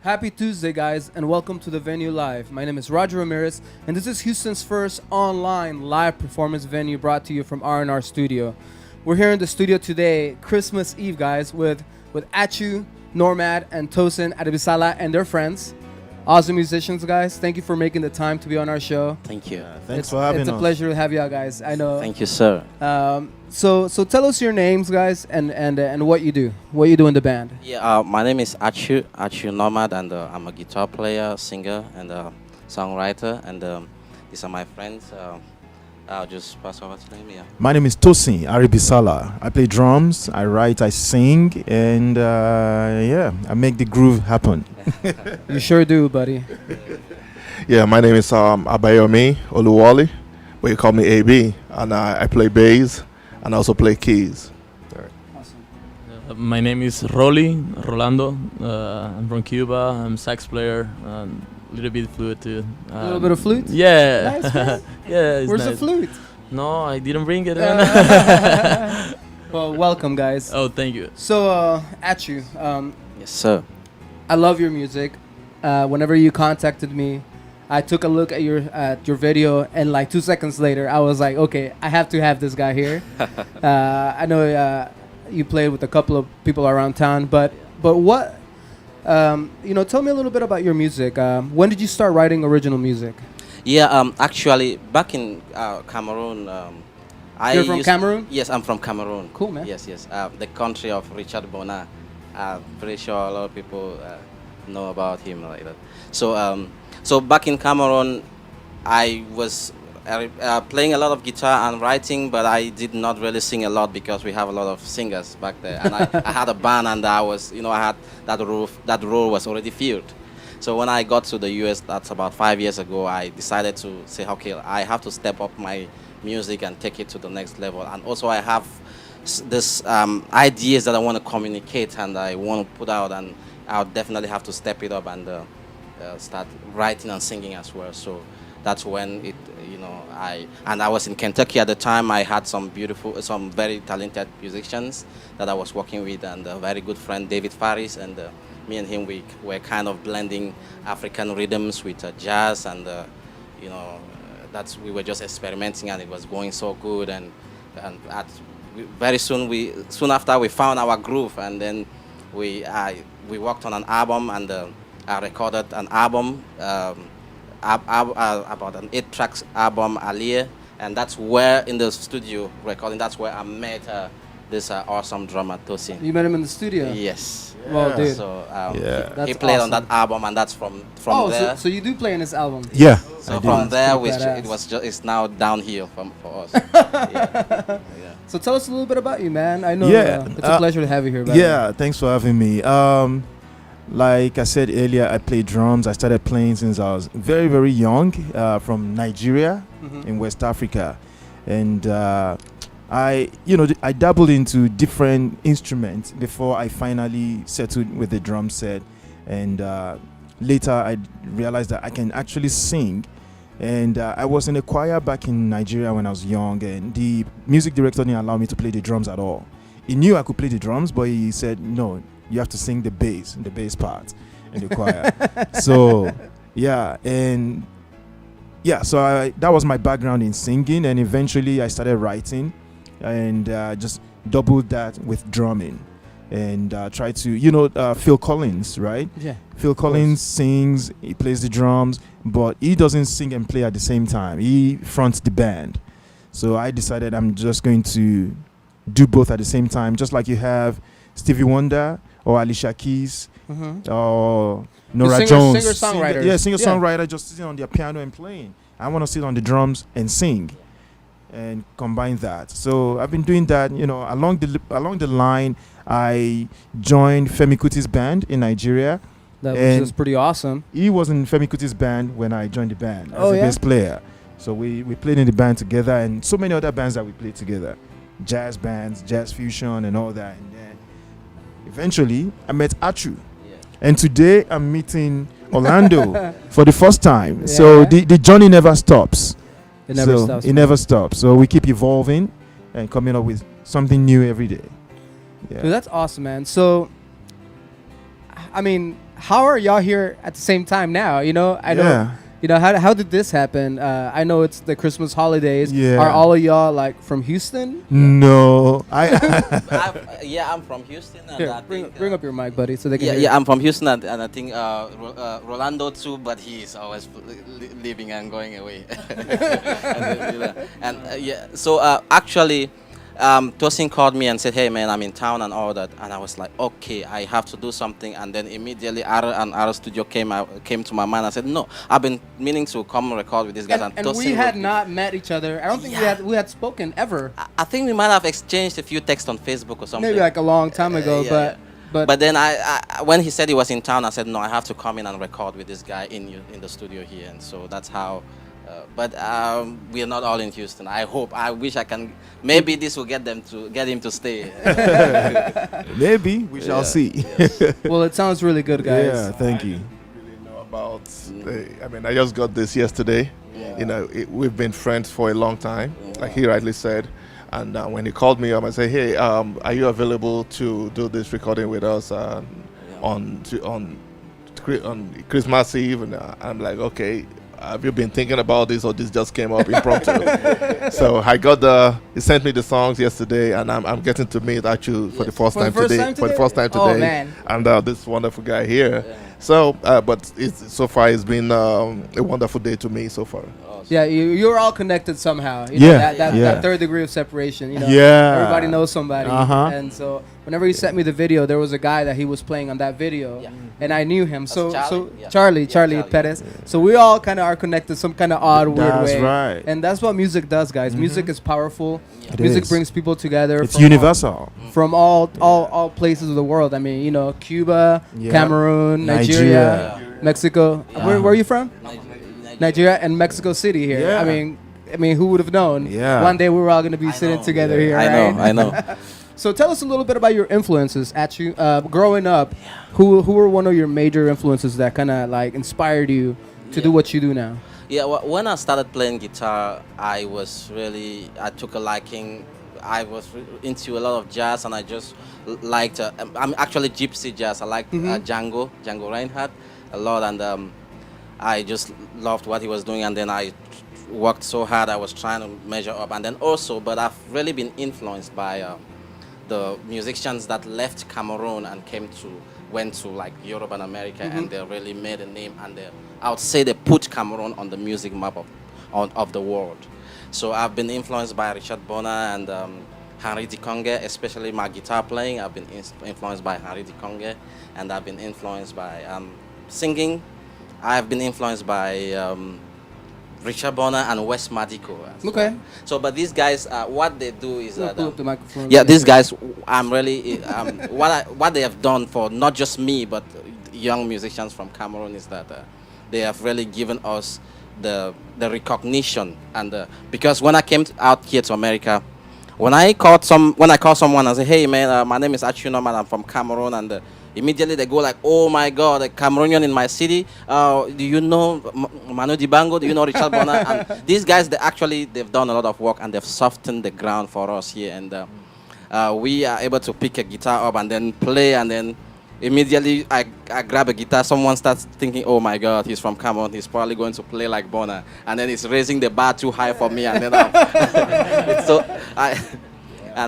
Happy Tuesday, guys, and welcome to the venue live. My name is Roger Ramirez, and this is Houston's first online live performance venue brought to you from R&R Studio. We're here in the studio today, Christmas Eve, guys, with Achu Normad and Tosin Aribisala and their friends. Awesome musicians, guys. Thank you for making the time to be on our show. Thank you. Thanks for having us. It's a pleasure to have you out, guys. I know. Thank you, sir. So tell us your names, guys, and what you do. What you do in the band. Yeah, my name is Achu Normad, and I'm a guitar player, singer, and songwriter. And these are my friends. I'll just pass over to them. Yeah. My name is Tosin Aribisala. I play drums, I write, I sing, and I make the groove happen. You sure do, buddy. Yeah, my name is Abayomi Oluwole, but you call me AB, and I play bass and also play keys. Awesome. My name is Rolando. I'm from Cuba. I'm a sax player. A little bit flute too. A little bit of flute? Yeah. Nice, man. Yeah. It's Where's nice. the flute? No, I didn't bring it. Well, welcome, guys. Oh, thank you. So, Achu, Yes, sir. I love your music. Whenever you contacted me, I took a look at your video, and like 2 seconds later, I was like, okay, I have to have this guy here. I know you played with a couple of people around town, but what, tell me a little bit about your music. When did you start writing original music? Yeah, actually, back in Cameroon, You're from Cameroon? Yes, I'm from Cameroon. Cool, man. Yes. The country of Richard Bona. I'm pretty sure a lot of people know about him like that. So back in Cameroon, I was playing a lot of guitar and writing, but I did not really sing a lot because we have a lot of singers back there. And I had a band, and I had that role was already filled. So when I got to the US, that's about 5 years ago, I decided to say, okay, I have to step up my music and take it to the next level. And also I have this ideas that I want to communicate and I want to put out, and I'll definitely have to step it up and start writing and singing as well. So that's when I was in Kentucky at the time. I had some very talented musicians that I was working with, and a very good friend, David Faris, and me and him, we were kind of blending African rhythms with jazz, and we were just experimenting, and it was going so good. And very soon after we found our groove, and then we worked on an album, and I recorded an album about an 8-track album earlier, and that's where in the studio recording, that's where I met this awesome drummer Tosin. You met him in the studio? Yes. Well, dude. So That's he played awesome. on that album, and that's from there. So you do play in this album? Yeah. So I from do. there, Badass. it's now downhill for us. Yeah. So tell us a little bit about you, man. I know it's a pleasure to have you here. Yeah, thanks for having me. Like I said earlier, I play drums. I started playing since I was very, very young, from Nigeria in West Africa. And I dabbled into different instruments before I finally settled with the drum set. And later I realized that I can actually sing. And I was in a choir back in Nigeria when I was young, and the music director didn't allow me to play the drums at all. He knew I could play the drums, but he said, no, you have to sing the bass part in the choir. So that was my background in singing, and eventually I started writing, and just doubled that with drumming, and tried to, Phil Collins, right? Yeah. Phil Collins sings, he plays the drums, but he doesn't sing and play at the same time. He fronts the band. So I decided I'm just going to do both at the same time, just like you have Stevie Wonder or Alicia Keys or Nora Jones. Singer-songwriter. Singer-songwriter just sitting on their piano and playing. I want to sit on the drums and sing and combine that. So I've been doing that, along the line. I joined Femi Kuti's band in Nigeria. That was just pretty awesome. He was in Femi Kuti's band when I joined the band as a bass player. So we played in the band together, and so many other bands that we played together. Jazz bands, jazz fusion, and all that. And then eventually I met Achu. Yeah. And today I'm meeting Orlando for the first time. Yeah. So the journey never stops. It never stops. It never stops. So we keep evolving and coming up with something new every day. Yeah. Dude, that's awesome, man. So, I mean, how are y'all here at the same time now? You know, I know. You know, how did this happen? I know it's the Christmas holidays. Yeah. Are all of y'all like from Houston? No, I'm from Houston. And Here, I think, bring up your mic, buddy, so they can hear yeah, you. I'm from Houston, and I think Rolando too, but he's always leaving and going away. So actually, Tosin called me and said, "Hey man, I'm in town and all that," and I was like, "Okay, I have to do something." And then immediately, our studio came to my mind. I said, "No, I've been meaning to come record with these guys." And Tosin we had not met each other. I don't think we had spoken ever. I think we might have exchanged a few texts on Facebook or something. Maybe like a long time ago, But then I when he said he was in town, I said no, I have to come in and record with this guy in the studio here, and so that's how. But we are not all in Houston. I hope. I wish I can. Maybe this will get him to stay. maybe we shall see. Yes. Well, it sounds really good, guys. Yeah, thank you. Really know about. I mean, I just got this yesterday. Yeah. You know, we've been friends for a long time, like he rightly said. And when he called me up, I said, "Hey, are you available to do this recording with us on Christmas Eve?" And I'm like, "Okay, have you been thinking about this, or this just came up impromptu?" So I got he sent me the songs yesterday, and I'm getting to meet Achu for the first time today. For the first time today, Oh man! and this wonderful guy here. Yeah. So, but so far it's been a wonderful day to me so far. Yeah, you're all connected somehow. You Yeah, know, that yeah. third degree of separation. You know, Yeah. everybody knows somebody. Uh-huh. And so whenever he sent me the video, there was a guy that he was playing on that video, Yeah. and I knew him. So Charlie? Yeah. Charlie Charlie. Perez. So we all kind of are connected, some kind of odd, weird That's way. right. And that's what music does, guys. Music is powerful. It Music is. brings people together. It's from universal. from all places of the world. I mean, you know, Cuba, Yeah. Cameroon, Nigeria, Mexico. Yeah. Where are you from? Nigeria and Mexico City here. Yeah. I mean, who would have known? Yeah. One day we were all going to be sitting together here. right? I know. So tell us a little bit about your influences. Growing up, who were one of your major influences that kind of like inspired you to do what you do now? Yeah, when I started playing guitar, I took a liking. I was into a lot of jazz, and I just liked. I'm actually gypsy jazz. I liked Django Reinhardt a lot, and I just loved what he was doing. And then I worked so hard. I was trying to measure up, and then also, but I've really been influenced by the musicians that left Cameroon and went to like Europe and America, and they really made a name, and I would say they put Cameroon on the music map of the world. So I've been influenced by Richard Bona and Henri Dikonge, especially my guitar playing. I've been influenced by Henri Dikonge, and I've been influenced by singing. I've been influenced by Richard Bona and Wes Madiko. Okay. So, but these guys, what they do is that Pull up the microphone. yeah, these guys, I'm really what they have done for not just me but young musicians from Cameroon is that they have really given us the recognition, and because when I came out here to America, when I call someone and say, "Hey man, my name is Achu Normad, I'm from Cameroon," and immediately they go like, "Oh my God, a Cameroonian in my city. Do you know Manu Dibango? Do you know Richard Bona?" And these guys, they've done a lot of work, and they've softened the ground for us here, and we are able to pick a guitar up and then play, and then immediately I grab a guitar, someone starts thinking, "Oh my God, he's from Cameroon, he's probably going to play like Bona," and then it's raising the bar too high for me, and then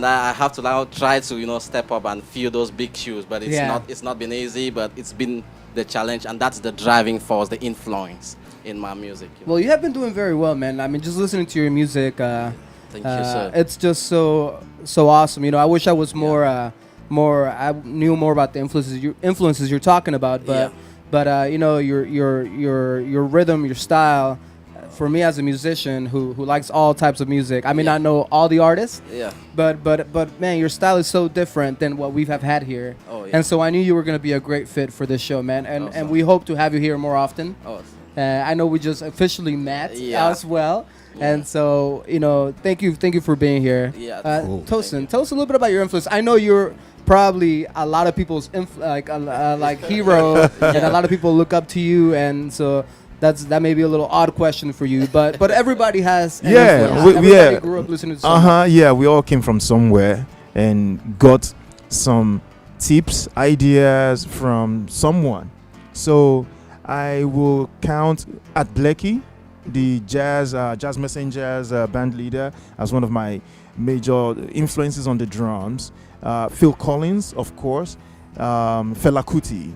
I have to now try to step up and fill those big shoes, but it's not been easy, but it's been the challenge, and that's the driving force, the influence in my music. Well, you have been doing very well, man. I mean, just listening to your music, Thank you, sir. it's just so awesome. I wish I was I knew more about the influences you're talking about, but your rhythm, your style. For me as a musician who likes all types of music, I may not know all the artists, but man, your style is so different than what we have had here. Oh, yeah. And so I knew you were going to be a great fit for this show, man. And we hope to have you here more often. I know we just officially met as well. And so, thank you for being here. Cool. Tosin, tell us a little bit about your influence. I know you're probably a lot of people's hero, and a lot of people look up to you, and so that may be a little odd question for you, but everybody has an influence. Everybody grew up listening to something. Yeah, we all came from somewhere and got some tips, ideas from someone. So I will count at Blecky, the jazz messengers band leader, as one of my major influences on the drums. Phil Collins, of course. Fela Kuti,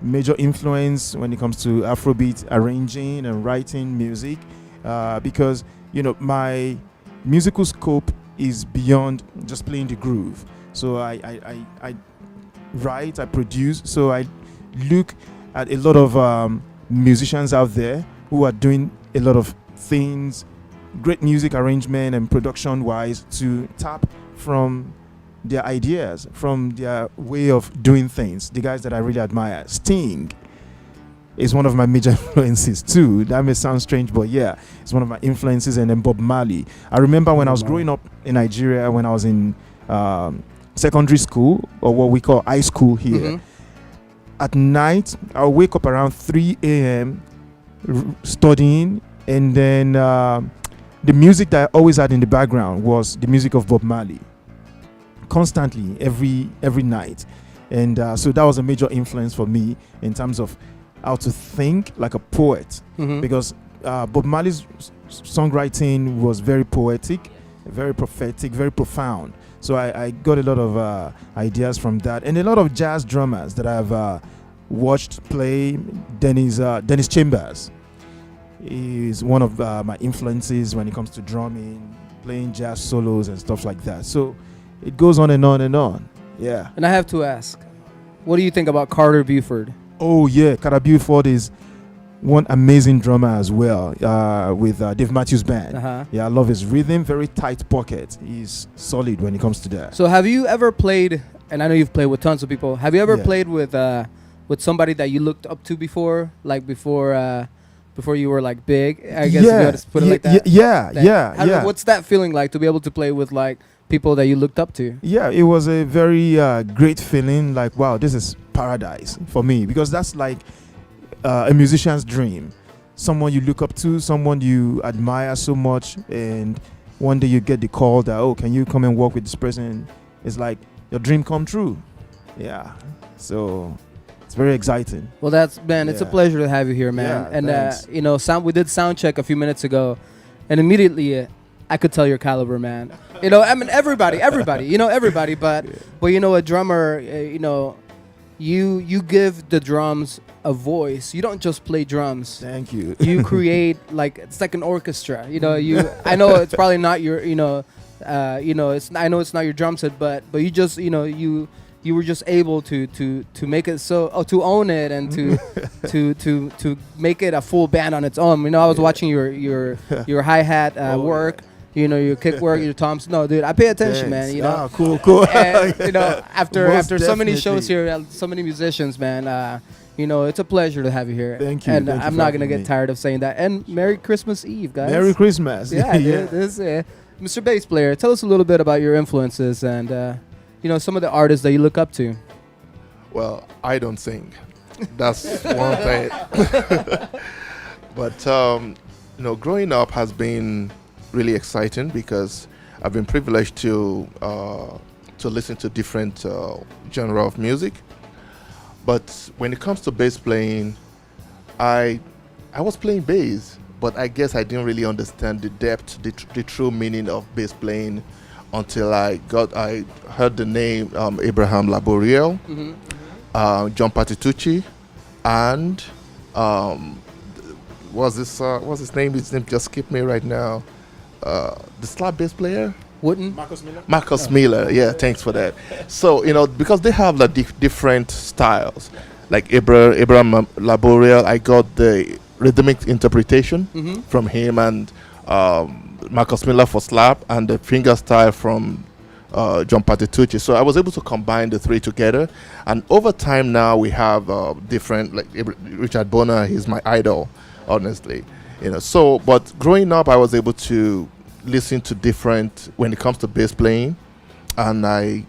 major influence when it comes to Afrobeat arranging and writing music, because my musical scope is beyond just playing the groove. So I write, I produce. So I look at a lot of musicians out there who are doing a lot of things, great music arrangement and production wise, to tap from their ideas, from their way of doing things. The guys that I really admire. Sting is one of my major influences too. That may sound strange, but yeah, it's one of my influences. And then Bob Marley. I remember when I was growing up in Nigeria, when I was in secondary school, or what we call high school here. At night, I'll wake up around 3 a.m. Studying, and then the music that I always had in the background was the music of Bob Marley, constantly, every night. And so that was a major influence for me in terms of how to think like a poet, because Bob Marley's songwriting was very poetic, very prophetic, very profound. So I got a lot of ideas from that, and a lot of jazz drummers that I've watched play. Dennis Chambers is one of my influences when it comes to drumming, playing jazz solos and stuff like that. So it goes on and on and on. Yeah. And I have to ask, what do you think about Carter Buford? Oh yeah, Carter Buford is one amazing drummer as well, with Dave Matthews Band. Yeah, I love his rhythm, very tight pocket. He's solid when it comes to that. So have you ever played, and I know you've played with tons of people, have you ever played with somebody that you looked up to before, like before you were like big? I guess if you had to put it like that. Yeah. What's that feeling like, to be able to play with like people that you looked up to? Yeah, it was a very great feeling, like, wow, this is paradise for me, because that's like a musician's dream. Someone you look up to, someone you admire so much, and one day you get the call that, oh, can you come and work with this person? It's like your dream come true. Yeah, so it's very exciting. Well, it's a pleasure to have you here, man. Yeah, and we did sound check a few minutes ago, and immediately I could tell your caliber, man. I mean, everybody, but a drummer, you give the drums a voice. You don't just play drums. Thank you. You create, like, it's like an orchestra. I know it's probably not your, I know it's not your drum set, but you just, you were just able to make it to own it, and to make it a full band on its own. I was watching your hi-hat work. Your kick work, your toms. No, dude, I pay attention, Thanks. man. Cool. And, after so many definitely. shows here, so many musicians, man. It's a pleasure to have you here. Thank you. And Thank you I'm for not gonna having get me. tired of saying that. And Merry Christmas Eve, guys. Merry Christmas. Yeah, dude, Mr. Bass Player, tell us a little bit about your influences and some of the artists that you look up to. Well, I don't sing. That's one thing. But growing up has been really exciting, because I've been privileged to listen to different genre of music. But when it comes to bass playing, I was playing bass, but I guess I didn't really understand the depth, the true meaning of bass playing, until I heard the name Abraham Laboriel, John Patitucci, and what's his name? His name just skipped me right now. The slap bass player? Wooden? Marcus Miller. Yeah, thanks for that. So, because they have like different styles. Like Abraham Laboriel, I got the rhythmic interpretation from him, and Marcus Miller for slap, and the finger style from John Patitucci. So I was able to combine the three together, and over time now we have different, like Richard Bona, he's my idol, honestly. So, but growing up, I was able to listen to different when it comes to bass playing, and I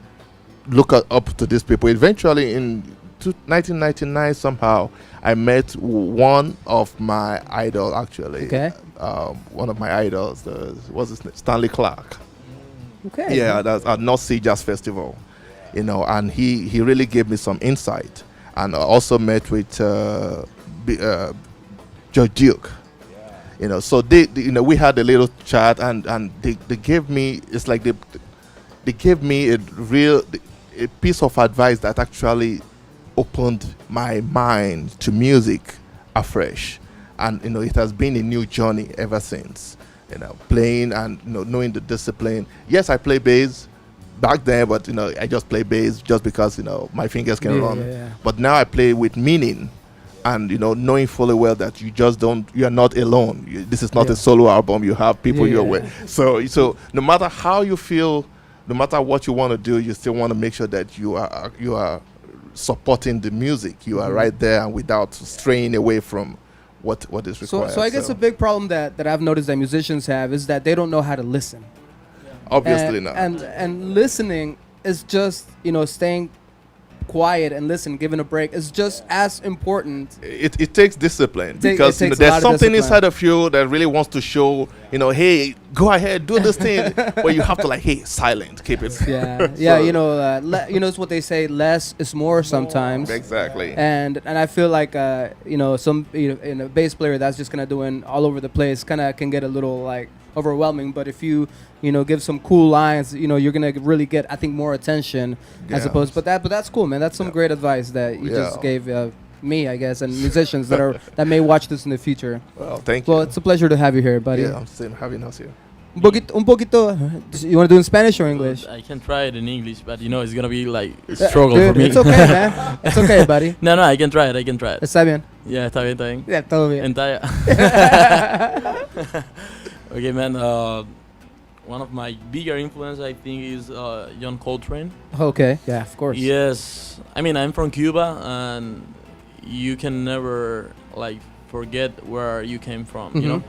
look up to these people. Eventually, in 1999, somehow I met one of my idols. Actually, one of my idols was his name, Stanley Clark. Okay. Yeah, that's at North Sea Jazz Festival. And he really gave me some insight. and I also met with George Duke. You know, so we had a little chat, and they gave me, it's like they gave me a piece of advice that actually opened my mind to music afresh, and it has been a new journey ever since. Playing and knowing the discipline. Yes, I play bass back then, but I just play bass just because my fingers can run. Yeah. But now I play with meaning, and knowing fully well that you are not alone. This is not a solo album. You have people you're with. So no matter how you feel, no matter what you want to do, you still want to make sure that you are supporting the music. You are right there, and without straying away from what is required. So I guess a big problem that I've noticed that musicians have is that they don't know how to listen. Obviously not. And listening is just staying quiet and listen, giving a break is just as important. It takes discipline, because there's something inside of you that really wants to show, hey, go ahead, do this thing, but you have to hey, silent, keep it. It's what they say, less is more sometimes. Exactly. And I feel like some a bass player that's just kind of doing all over the place kind of can get a little overwhelming, but if you give some cool lines, you're gonna really get, I think, more attention as opposed. But that's cool, man. That's some great advice that you just gave me, I guess, and musicians that may watch this in the future. Well, thank you. Well, it's a pleasure to have you here, buddy. Yeah, I'm still having us here. Un poquito. You want to do in Spanish or English? I can try it in English, but it's gonna be a struggle Dude, for me. It's okay, man. It's okay, buddy. No, I can try it. Está bien. Yeah, está bien. Yeah, todo bien. Okay, man. One of my bigger influences, I think, is John Coltrane. Okay, yeah, of course. Yes, I mean, I'm from Cuba, and you can never forget where you came from,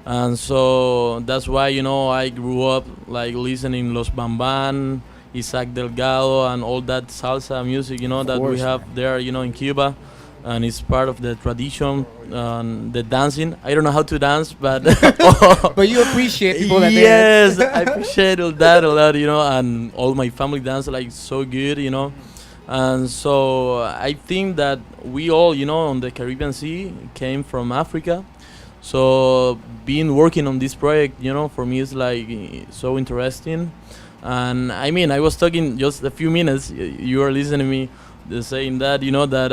and so that's why I grew up listening Los Bamban, Isaac Delgado, and all that salsa music, that we have there, in Cuba. And it's part of the tradition, the dancing. I don't know how to dance, but but you appreciate people that dance. Yes, I appreciate all that a lot, and all my family dance so good, And so I think that we all, on the Caribbean Sea came from Africa. So working on this project, for me is so interesting. And I mean, I was talking just a few minutes. You were listening to me. Saying that that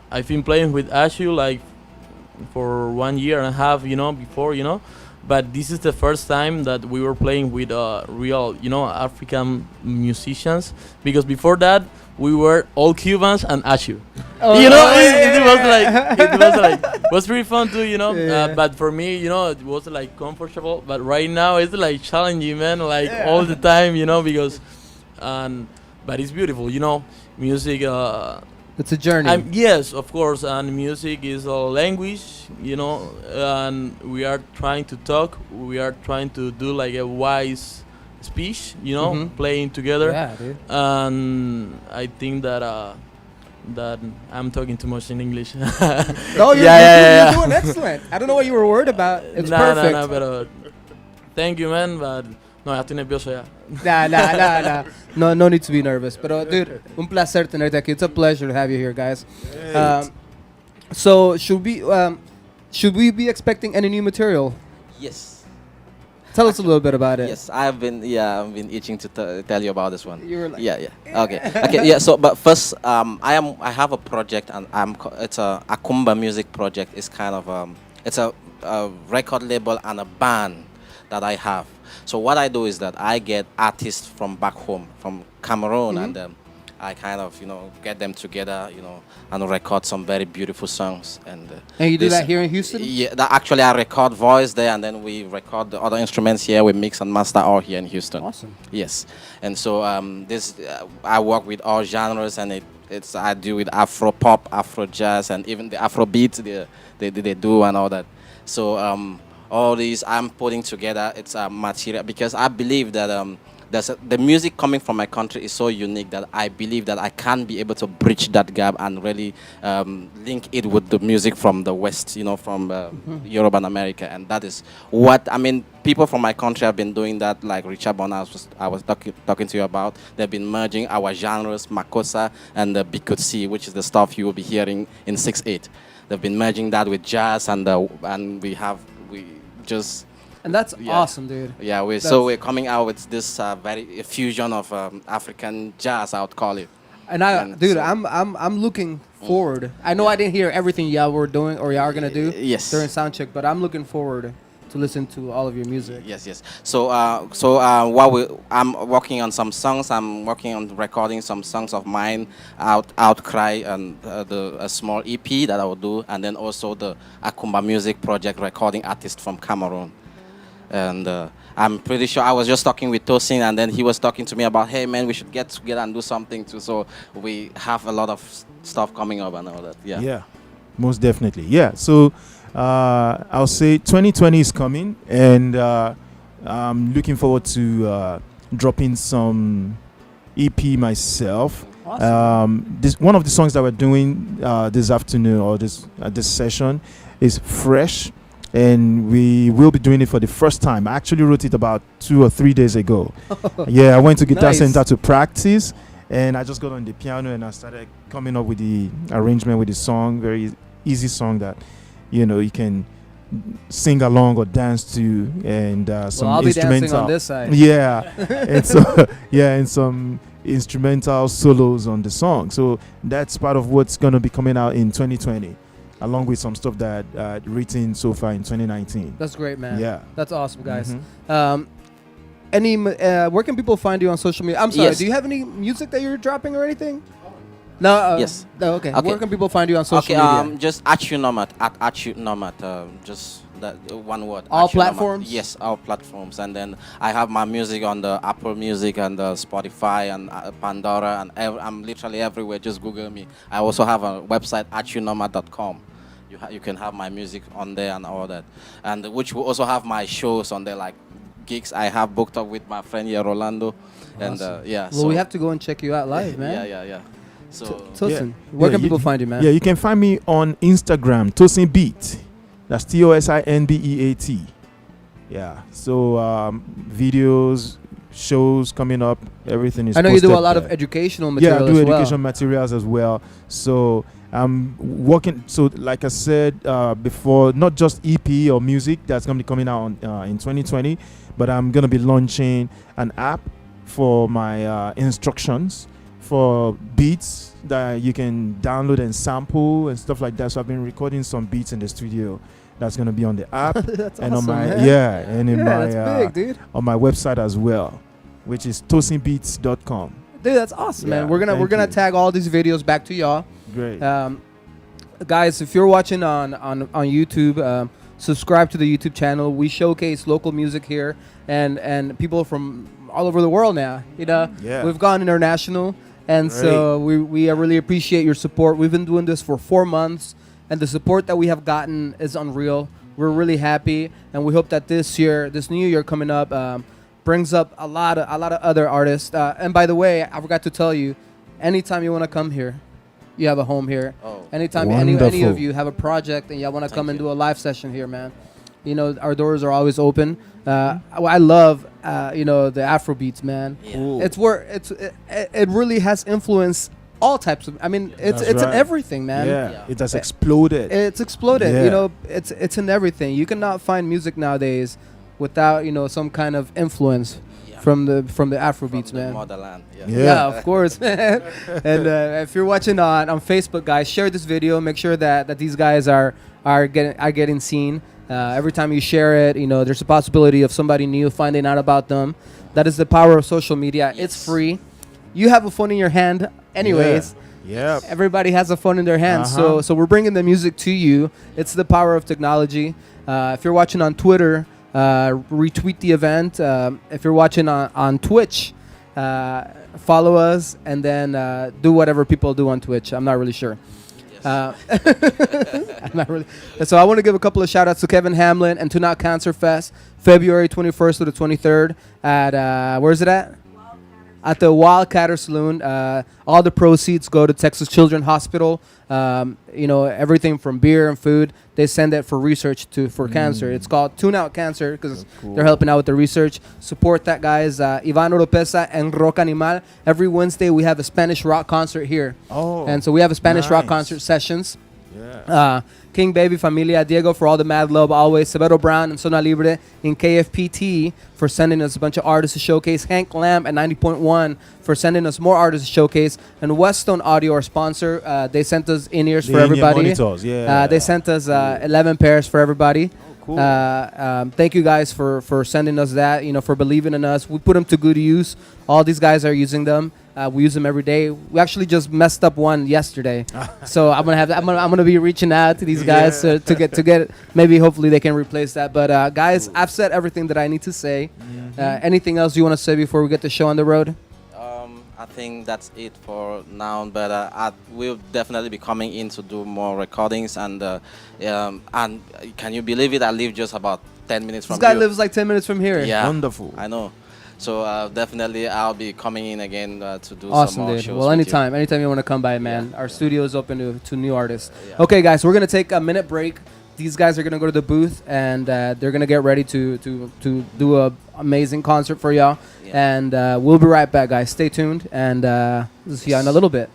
I've been playing with Achu for 1 year and a half before but this is the first time that we were playing with real African musicians, because before that we were all Cubans and Achu. It was pretty fun too, but for me it was comfortable, but right now it's challenging, man, all the time, because but it's beautiful, music. It's a journey. Yes, of course, and music is a language, and we are trying to talk. We are trying to do a wise speech, playing together. Yeah, dude. And I think that I'm talking too much in English. No, you're doing excellent. I don't know what you were worried about. It's perfect. No, but thank you, man. But no, ya estoy nervioso ya. Nah. No need to be nervous. But dude, un placer tenerte aquí. It's a pleasure to have you here, guys. So should we be expecting any new material? Yes. Tell us a little bit about it. Yes, I've been itching to tell you about this one. You were Okay. Yeah. So, but first, I have a project, and it's a Akumba music project. It's kind of it's a record label and a band that I have. So what I do is that I get artists from back home, from Cameroon, and I kind of get them together, and record some very beautiful songs. And you do that here in Houston? Yeah, actually I record voice there, and then we record the other instruments here. We mix and master all here in Houston. Awesome. Yes, and so I work with all genres, and I do with Afro pop, Afro jazz, and even the Afro beats they do and all that. So all these I'm putting together. It's material, because I believe that the music coming from my country is so unique that I believe that I can be able to bridge that gap and really link it with the music from the West, from Europe and America. And that is what, I mean, people from my country have been doing that, like Richard Bona I was talking to you about. They've been merging our genres, Makossa and the Bikutsi, which is the stuff you will be hearing in 6/8. They've been merging that with jazz, and we just... And that's awesome, dude. Yeah, we're coming out with this very fusion of African jazz, I would call it. And I'm looking forward. I know I didn't hear everything y'all were doing or y'all are gonna do during soundcheck, but I'm looking forward to listen to all of your music. Yes. So while I'm working on some songs, I'm working on recording some songs of mine, Outcry, and a small EP that I will do, and then also the Akumba Music Project recording artist from Cameroon. And I'm pretty sure I was just talking with Tosin, and then he was talking to me about, hey man, we should get together and do something too. So we have a lot of stuff coming up and all that. Yeah, most definitely. Yeah. So I'll say 2020 is coming, and I'm looking forward to dropping some EP myself. Awesome. One of the songs that we're doing this afternoon or this session is Fresh. And we will be doing it for the first time. I actually wrote it about 2 or 3 days ago. Yeah, I went to Guitar Center to practice, and I just got on the piano and I started coming up with the arrangement with the song. Very easy song that you can sing along or dance to, and some I'll be instrumental. dancing on this side. Yeah, and some instrumental solos on the song. So that's part of what's gonna be coming out in 2020. Along with some stuff that written so far in 2019. That's great, man. Yeah, that's awesome, guys. Mm-hmm. Where can people find you on social media? I'm sorry. Yes. Do you have any music that you're dropping or anything? No. Yes. No, okay. Where can people find you on social media? Just Achu Normad, at Achu Normad, just that one word. All Achu platforms? Normad. Yes, all platforms. And then I have my music on the Apple Music and the Spotify and Pandora, and I'm literally everywhere. Just Google me. I also have a website, achunormad.com. You can have my music on there and all that, and which will also have my shows on there, like gigs I have booked up with my friend here, Rolando. Awesome. And yeah. Well, we have to go and check you out live, man. Yeah. So Tosin, where can people find you, man? Yeah, you can find me on Instagram, Tosin Beat. That's TOSINBEAT. Yeah. So videos, shows coming up, everything is. I know you do a lot there. of educational material. Yeah, I do as education materials as well. So I'm working. So like I said before, not just EP or music that's gonna be coming out in 2020, but I'm gonna be launching an app for my instructions for beats that you can download and sample and stuff like that. So I've been recording some beats in the studio. That's gonna be on the app That's and awesome, on my man. and in my that's big, dude. on my website as well, which is tosinbeats.com. Dude, that's awesome, Yeah, man. We're gonna thank you. tag all these videos back to y'all. Great. Guys, if you're watching on YouTube, subscribe to the YouTube channel. We showcase local music here and people from all over the world now. Yeah. We've gone international, and so we really appreciate your support. We've been doing this for 4 months, and the support that we have gotten is unreal. We're really happy, and we hope that this new year coming up, brings up a lot of other artists. And by the way, I forgot to tell you, anytime you want to come here, you have a home here. Oh. Anytime any Wonderful. of you have a project and y'all want to come and do a live session here, man, our doors are always open. I love the Afro beats, man. Yeah. Cool. It's where it really has influenced all types of. I mean, it's That's in right. everything, man. Yeah, it has exploded. It's exploded. Yeah. It's in everything. You cannot find music nowadays without some kind of influence from the Afro beats, from the man. motherland. Yeah, of course, man. And if you're watching on Facebook, guys, share this video. Make sure that these guys are getting seen. Every time you share it, there's a possibility of somebody new finding out about them. That is the power of social media. Yes. It's free. You have a phone in your hand, anyways. Yeah. Everybody has a phone in their hands, Uh-huh. so we're bringing the music to you. It's the power of technology. If you're watching on Twitter, retweet the event. If you're watching on Twitch, follow us, and then do whatever people do on Twitch. I'm not really sure. I'm not really. So I want to give a couple of shout outs to Kevin Hamlin and Tune Out Cancer Fest, February 21st to the 23rd at, where's it at? At the Wildcatter Saloon. All the proceeds go to Texas Children's Hospital. Everything from beer and food, they send it for research for cancer. It's called Tune Out Cancer because they're helping out with the research. Support that, guys. Ivan Oropesa and Rock Animal. Every Wednesday we have a Spanish rock concert here. And so we have a Spanish rock concert sessions. King Baby Familia, Diego for all the mad love always, Severo Brown and Zona Libre in KFPT for sending us a bunch of artists to showcase, Hank Lamb at 90.1 for sending us more artists to showcase, and Westone Audio, our sponsor, they sent us in-ears for everybody. Monitors, they sent us 11 pairs for everybody. Cool. Thank you guys for sending us that, for believing in us. We put them to good use. All these guys are using them. We use them every day. We actually just messed up one yesterday, so I'm gonna be reaching out to these guys to get maybe hopefully they can replace that. But guys, I've said everything that I need to say. Anything else you want to say before we get the show on the road? I think that's it for now, but I will definitely be coming in to do more recordings, and can you believe it? I live just about 10 minutes from here. This guy lives like 10 minutes from here. Yeah, wonderful. I know. So definitely I'll be coming in again to do some more dude. shows. Well, anytime you want to come by, man. Our studio is open to new artists. Okay, guys, we're gonna take a minute break. These guys are gonna go to the booth and they're gonna get ready to do a amazing concert for y'all. And we'll be right back, guys. Stay tuned and we'll see you in a little bit.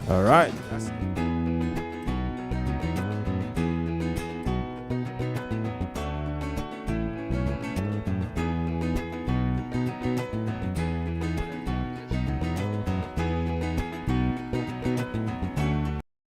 All right.